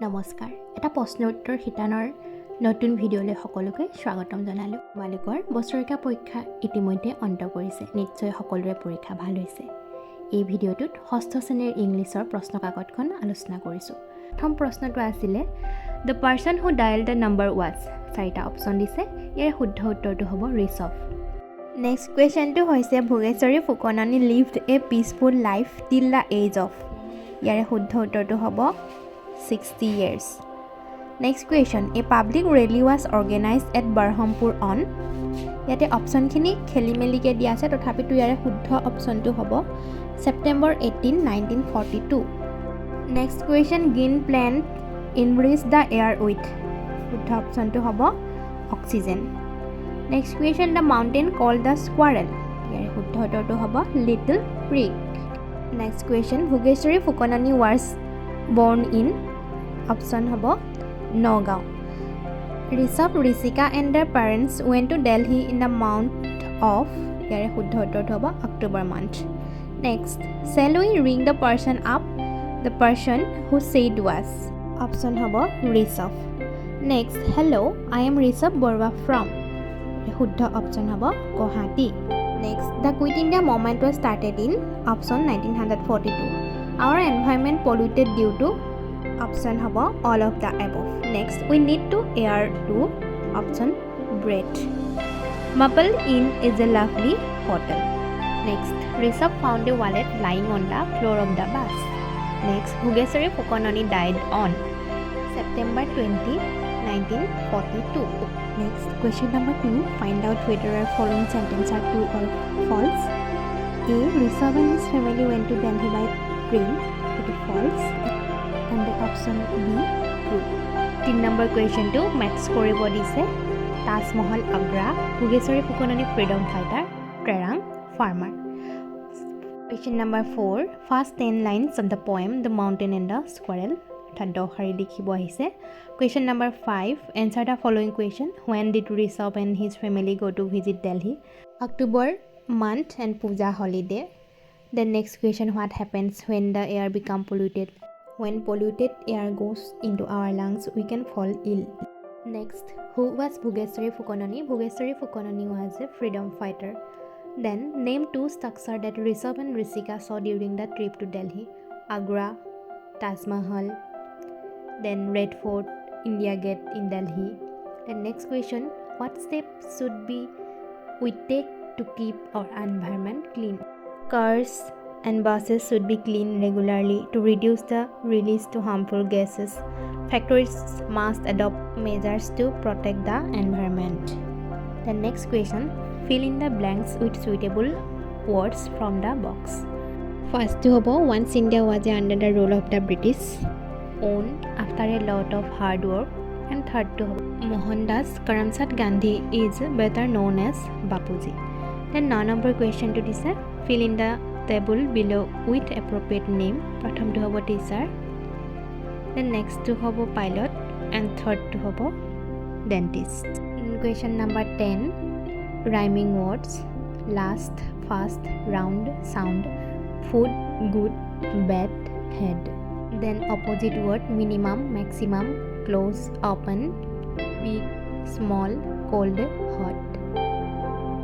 নমস্কাৰ এটা প্ৰশ্ন উত্তৰ শিতানৰ নতুন ভিডিঅ'লৈ সকলোকে স্বাগতম জনালোঁ তোমালোকৰ বছৰেকীয়া পৰীক্ষা ইতিমধ্যে অন্ত পৰিছে নিশ্চয় সকলোৰে পৰীক্ষা ভাল হৈছে এই ভিডিঅ'টোত ষষ্ঠ শ্ৰেণীৰ ইংলিছৰ প্ৰশ্ন কাকতখন আলোচনা কৰিছোঁ প্ৰথম প্ৰশ্নটো আছিলে the person who dial the number was চাৰিটা অপশ্যন দিছে ইয়াৰ শুদ্ধ উত্তৰটো হ'ব ৰিচভ নেক্সট কুৱেশ্যনটো হৈছে Bhogeswari Phukanani lived a peaceful life টিল দ্য এজ অফ ইয়াৰে শুদ্ধ উত্তৰটো হ'ব 60 years. Next question. A public rally was organized at Berhampur on. ইয়াতে অপশ্যনখিনি খেলি মেলিকৈ দিয়া আছে তথাপিতো ইয়াৰে শুদ্ধ অপশ্যনটো হ'ব September 18, 1942. Next question. Green plant enriched the air with. শুদ্ধ অপশ্যনটো হ'ব oxygen. Next question. The mountain called the squirrel. ইয়াৰে শুদ্ধ উত্তৰটো হ'ব little pig. Next question. Bhogeshwari Fukonani was born in option hobo Nagaon. Rishabh, Rishika and their parents went to Delhi in the month of yare shuddho uttor hobo October month. Next, shall we ring the person up? The person who said was option hobo Rishabh. Next, hello, I am Rishabh Borwa from shuddho option hobo Guwahati. Next, the Quit India movement was started in option 1942. Our environment polluted due to option hobo all of the above. Next, we need to air to option bread. Maple Inn is a lovely hotel. Next, Rishabh found a wallet lying on the floor of the bus. Next, Bhogeshwari Fukonani died on September 20, 1942. Next, question number 2. Find out whether our following sentences are true or false. A. Rishabh and his family went to Delhi by train. It is false. And the option B true. 3 number question 2 maths কৰিব দিছে Taj Mahal Agra Bhogeshwari Fukonani freedom fighter Terang farmer. Question number 4 first 10 lines of the poem The Mountain and the Squirrel দহশাৰী লিখিব আহিছে. Question number 5 answer the following question. When did Rishabh and his family go to visit Delhi? October month and puja holiday. The next question, what happens when the air become polluted? When polluted air goes into our lungs, we can fall ill. Next, who was Bhogeshwari Fukonani? Bhogeshwari Fukonani was a freedom fighter. Then, name 2 structures that Rishabh and Rishika saw during the trip to Delhi. Agra, Taj Mahal, then Red Fort, India Gate in Delhi. The next question, what steps should we take to keep our environment clean? Cars and buses should be cleaned regularly to reduce the release to harmful gases. Factories must adopt measures to protect the environment. The next question, fill in the blanks with suitable words from the box. First to hobo, once India was under the rule of the British, owned after a lot of hard work. And third to hobo, Mohandas Karamchand Gandhi is better known as Bapuji. Then 9 number question to this fill in the table below with appropriate name. Pratham to hobo teacher, then next to hobo pilot, and third to hobo dentist. Question number 10 rhyming words last, fast, round, sound, food, good, bad, head. Then opposite word minimum, maximum, close, open, big, small, cold, hot.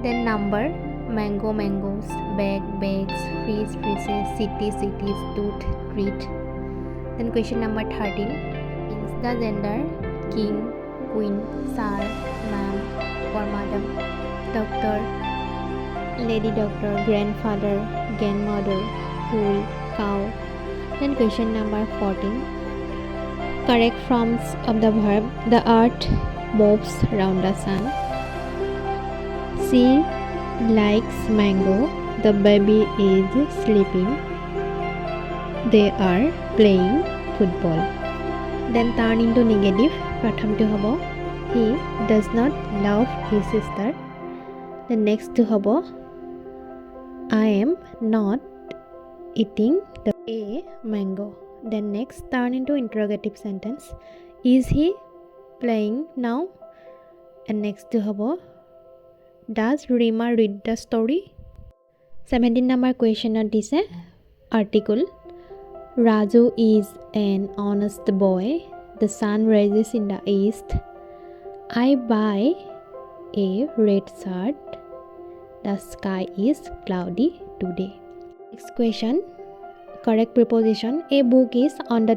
Then number mango, mangoes, bag, bags, fish, fishes, city, cities, tooth, treat. Then question number 13 means the gender king, queen, sir, ma'am or madam, doctor, lady doctor, grandfather, grandmother, pool, cow. Then question number 14 correct forms of the verb the earth moves round the sun. She likes mango. The baby is sleeping. They are playing football. Then turn into negative. Pratham to hobo he does not love his sister. The next to hobo I am not eating the a mango. Then next turn into interrogative sentence. Is he playing now? And next to hobo does Rima read the story? 17 number question this article Raju is an honest boy. The sun rises in the east. I buy a red shirt. The sky is cloudy today. Next question. Correct preposition. A book is on the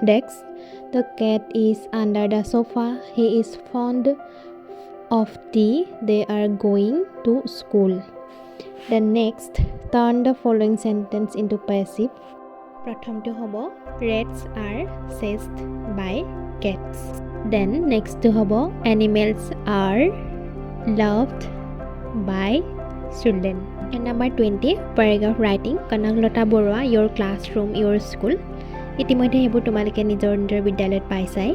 desk. The cat is under the sofa. He is fond of tea. They are going to school. The next, turn the following sentence into passive. প্ৰথমটো হ'ব rats are chased by cats. Then next to হ'ব animals are loved by children. And number 20, paragraph writing. Kanaklata Barua, your classroom, your school. ইতিমধ্যে সেইবোৰ তোমালোকে নিজৰ বিদ্যালয়ত পাইছাই.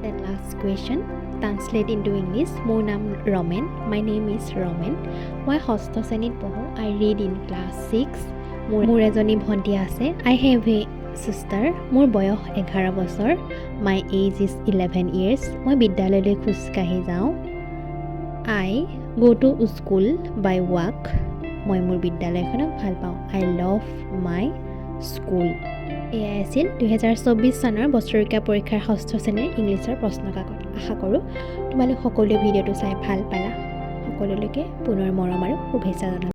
Then last question, translate into English. মোৰ নাম Ramen. My name is Ramen. মই ষষ্ঠ শ্ৰেণীত পঢ়োঁ. I read in class 6. মোৰ এজনী ভণ্টি আছে. I have a sister. মোৰ বয়স 11 বছৰ. My age is 11 years. মই বিদ্যালয়লৈ খোজকাঢ়ি যাওঁ. I go to school by walk. মই মোৰ বিদ্যালয়খনক ভাল পাওঁ. I love my school. এয়াই আছিল 2024 চনৰ বছৰেকীয়া পৰীক্ষাৰ ষষ্ঠ শ্ৰেণীৰ ইংলিছৰ প্ৰশ্নকাকত. আশা কৰোঁ তোমালোক সকলোৱে ভিডিঅ'টো চাই ভাল পালা. সকলোলৈকে পুনৰ মৰম আৰু শুভেচ্ছা জনালোঁ.